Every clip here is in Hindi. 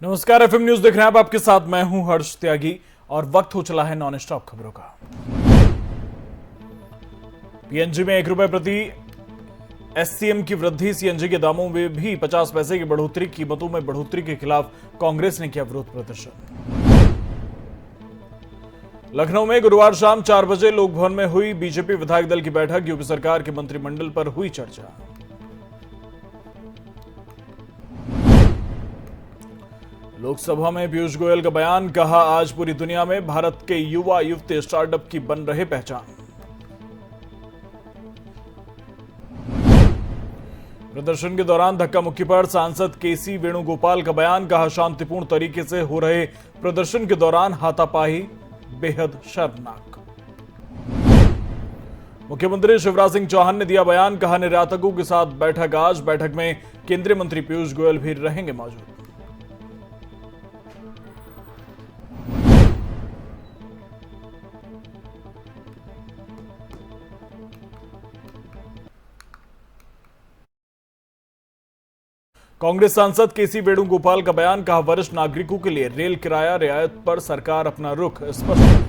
नमस्कार, एफएम न्यूज देख रहे हैं आप। आपके साथ मैं हूं हर्ष त्यागी और वक्त हो चला है नॉन स्टॉप खबरों का। पीएनजी में 1 रुपए प्रति एससीएम की वृद्धि, सीएनजी के दामों में भी 50 पैसे की बढ़ोतरी, कीमतों में बढ़ोतरी के खिलाफ कांग्रेस ने किया विरोध प्रदर्शन। लखनऊ में गुरुवार शाम 4 बजे लोक भवन में हुई बीजेपी विधायक दल की बैठक। यूपी सरकार के मंत्रिमंडल पर हुई चर्चा। लोकसभा में पीयूष गोयल का बयान, कहा आज पूरी दुनिया में भारत के युवा युवती स्टार्टअप की बन रहे पहचान। प्रदर्शन के दौरान धक्का मुक्की पर सांसद केसी वेणुगोपाल का बयान, कहा शांतिपूर्ण तरीके से हो रहे प्रदर्शन के दौरान हाथापाई बेहद शर्मनाक। मुख्यमंत्री शिवराज सिंह चौहान ने दिया बयान, कहा निर्यातकों के साथ बैठक आज। बैठक में केंद्रीय मंत्री पीयूष गोयल भी रहेंगे मौजूद। कांग्रेस सांसद केसी वेणुगोपाल का बयान, कहा वरिष्ठ नागरिकों के लिए रेल किराया रियायत पर सरकार अपना रुख स्पष्ट करे।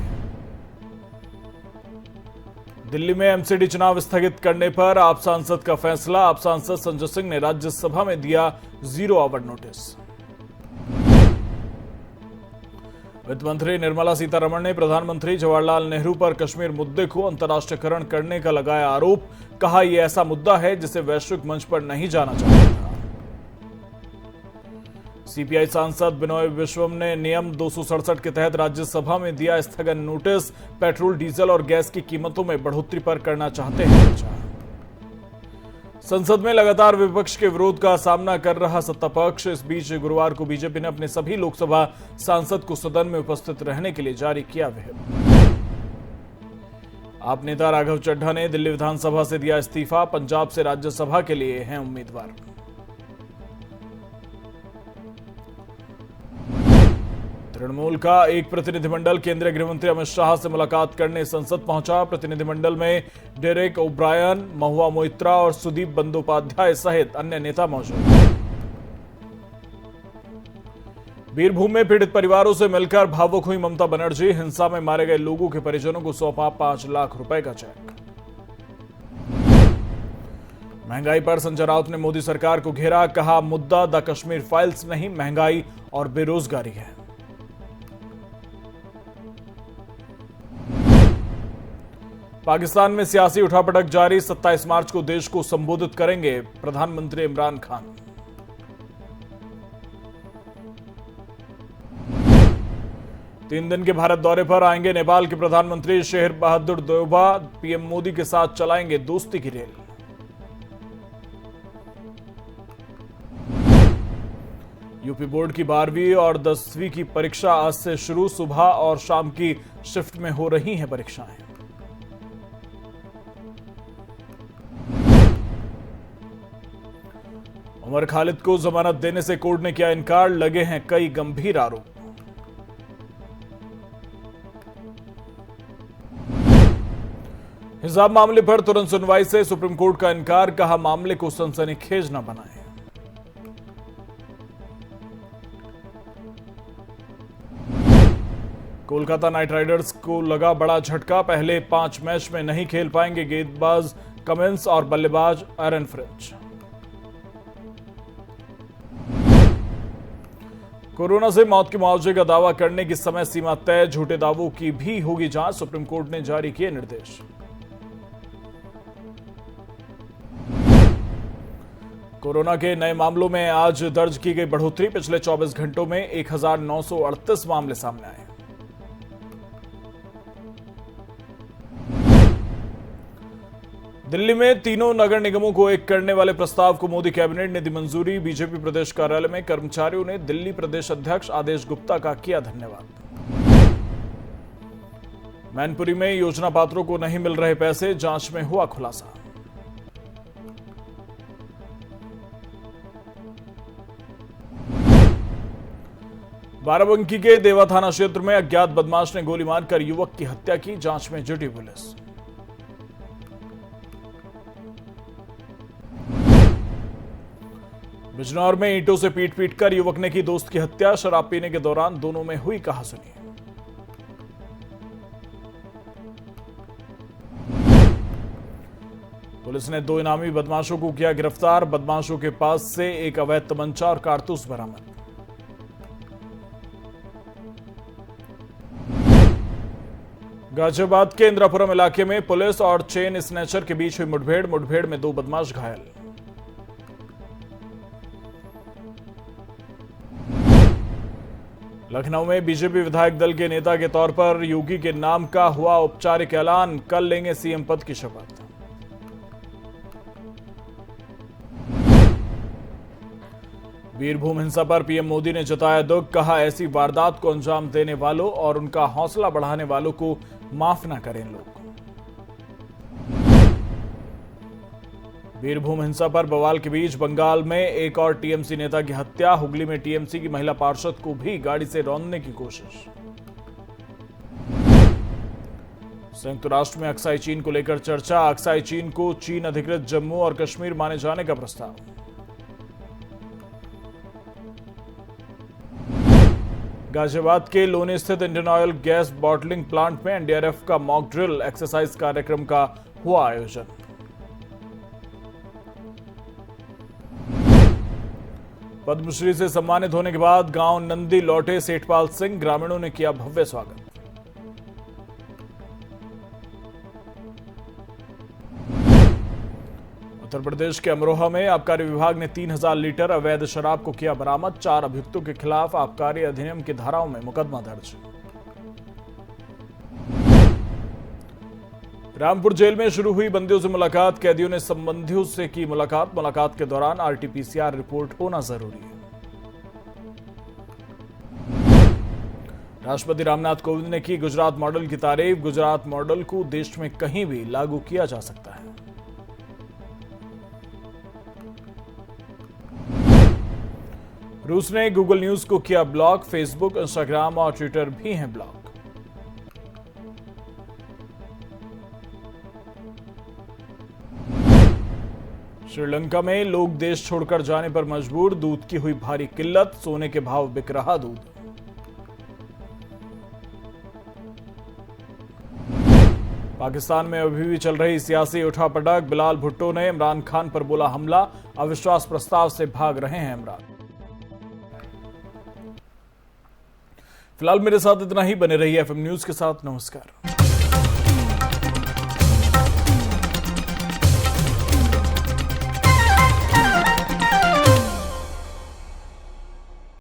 दिल्ली में एमसीडी चुनाव स्थगित करने पर आप सांसद का फैसला, आप सांसद संजय सिंह ने राज्यसभा में दिया 0 आवर नोटिस। वित्त मंत्री निर्मला सीतारमण ने प्रधानमंत्री जवाहरलाल नेहरू पर कश्मीर मुद्दे को अंतर्राष्ट्रीयकरण करने का लगाया आरोप, कहा यह ऐसा मुद्दा है जिसे वैश्विक मंच पर नहीं जाना चाहिए था। सीपीआई सांसद बिनोय विश्वम ने नियम 267 के तहत राज्यसभा में दिया स्थगन नोटिस, पेट्रोल डीजल और गैस की कीमतों में बढ़ोतरी पर करना चाहते हैं चर्चा। संसद में लगातार विपक्ष के विरोध का सामना कर रहा सत्ता पक्ष, इस बीच गुरुवार को बीजेपी ने अपने सभी लोकसभा सांसद को सदन में उपस्थित रहने के लिए जारी किया व्हिप। आप नेता राघव चड्ढा ने दिल्ली विधानसभा से दिया इस्तीफा, पंजाब से राज्यसभा के लिए हैं उम्मीदवार। तृणमूल का एक प्रतिनिधिमंडल केंद्रीय गृहमंत्री अमित शाह से मुलाकात करने संसद पहुंचा। प्रतिनिधिमंडल में डेरेक ओब्रायन, महुआ मोइत्रा और सुदीप बंदोपाध्याय सहित अन्य नेता मौजूद। बीरभूम में पीड़ित परिवारों से मिलकर भावुक हुई ममता बनर्जी, हिंसा में मारे गए लोगों के परिजनों को सौंपा 5 लाख रुपए का चेक। महंगाई पर संजय राउत ने मोदी सरकार को घेरा, कहा मुद्दा द कश्मीर फाइल्स नहीं, महंगाई और बेरोजगारी है। पाकिस्तान में सियासी उठापटक जारी, 27 मार्च को देश को संबोधित करेंगे प्रधानमंत्री इमरान खान। तीन दिन के भारत दौरे पर आएंगे नेपाल के प्रधानमंत्री शेर बहादुर देउबा, पीएम मोदी के साथ चलाएंगे दोस्ती की रेल। यूपी बोर्ड की 12वीं और 10वीं की परीक्षा आज से शुरू, सुबह और शाम की शिफ्ट में हो रही हैं परीक्षाएं। उमर खालिद को जमानत देने से कोर्ट ने किया इनकार, लगे हैं कई गंभीर आरोप। हिजाब मामले पर तुरंत सुनवाई से सुप्रीम कोर्ट का इनकार, कहा मामले को सनसनीखेज न बनाएं। कोलकाता नाइट राइडर्स को लगा बड़ा झटका, पहले 5 मैच में नहीं खेल पाएंगे गेंदबाज कमिंस और बल्लेबाज एरन फिंच। कोरोना से मौत के मुआवजे का दावा करने की समय सीमा तय, झूठे दावों की भी होगी जांच, सुप्रीम कोर्ट ने जारी किए निर्देश। कोरोना के नए मामलों में आज दर्ज की गई बढ़ोतरी, पिछले 24 घंटों में 1938 मामले सामने आए। दिल्ली में तीनों नगर निगमों को एक करने वाले प्रस्ताव को मोदी कैबिनेट ने दी मंजूरी, बीजेपी प्रदेश कार्यालय में कर्मचारियों ने दिल्ली प्रदेश अध्यक्ष आदेश गुप्ता का किया धन्यवाद। मैनपुरी में योजना पात्रों को नहीं मिल रहे पैसे, जांच में हुआ खुलासा। बाराबंकी के देवा थाना क्षेत्र में अज्ञात बदमाश ने गोली मारकर युवक की हत्या की, जांच में जुटी पुलिस। बिजनौर में ईंटों से पीट पीट कर युवक ने की दोस्त की हत्या। शराब पीने के दौरान दोनों में हुई कहासुनी। पुलिस ने 2 इनामी बदमाशों को किया गिरफ्तार। बदमाशों के पास से एक अवैध तमंचा और कारतूस बरामद। गाजियाबाद के इंद्रापुरम इलाके में पुलिस और चेन स्नैचर के बीच हुई मुठभेड़ में 2 बदमाश घायल। लखनऊ में बीजेपी विधायक दल के नेता के तौर पर योगी के नाम का हुआ औपचारिक ऐलान। कल लेंगे सीएम पद की शपथ। बीरभूम हिंसा पर पीएम मोदी ने जताया दुख। कहा, ऐसी वारदात को अंजाम देने वालों और उनका हौसला बढ़ाने वालों को माफ ना करें लोग। बीरभूम हिंसा पर बवाल के बीच बंगाल में एक और टीएमसी नेता की हत्या। हुगली में टीएमसी की महिला पार्षद को भी गाड़ी से रौंदने की कोशिश। संयुक्त राष्ट्र में अक्साई चीन को लेकर चर्चा। अक्साई चीन को चीन अधिकृत जम्मू और कश्मीर माने जाने का प्रस्ताव। गाजियाबाद के लोनी स्थित Indian oil gas bottling plant में एनडीआरएफ का मॉक ड्रिल एक्सरसाइज कार्यक्रम का हुआ आयोजन। पद्मश्री से सम्मानित होने के बाद गांव नंदी लौटे सेठपाल सिंह। ग्रामीणों ने किया भव्य स्वागत। उत्तर प्रदेश के अमरोहा में आबकारी विभाग ने 3000 लीटर अवैध शराब को किया बरामद। 4 अभियुक्तों के खिलाफ आबकारी अधिनियम की धाराओं में मुकदमा दर्ज। रामपुर जेल में शुरू हुई बंदियों से मुलाकात। कैदियों ने संबंधियों से की मुलाकात के दौरान आरटीपीसीआर रिपोर्ट होना जरूरी है। राष्ट्रपति रामनाथ कोविंद ने की गुजरात मॉडल की तारीफ। गुजरात मॉडल को देश में कहीं भी लागू किया जा सकता है। रूस ने गूगल न्यूज को किया ब्लॉक। फेसबुक, इंस्टाग्राम और ट्विटर भी हैं ब्लॉक। श्रीलंका में लोग देश छोड़कर जाने पर मजबूर। दूध की हुई भारी किल्लत। सोने के भाव बिक रहा दूध। पाकिस्तान में अभी भी चल रही सियासी उठापटक। बिलाल भुट्टो ने इमरान खान पर बोला हमला। अविश्वास प्रस्ताव से भाग रहे हैं इमरान। फिलहाल मेरे साथ इतना ही। बने रहिए एफएम न्यूज के साथ। नमस्कार।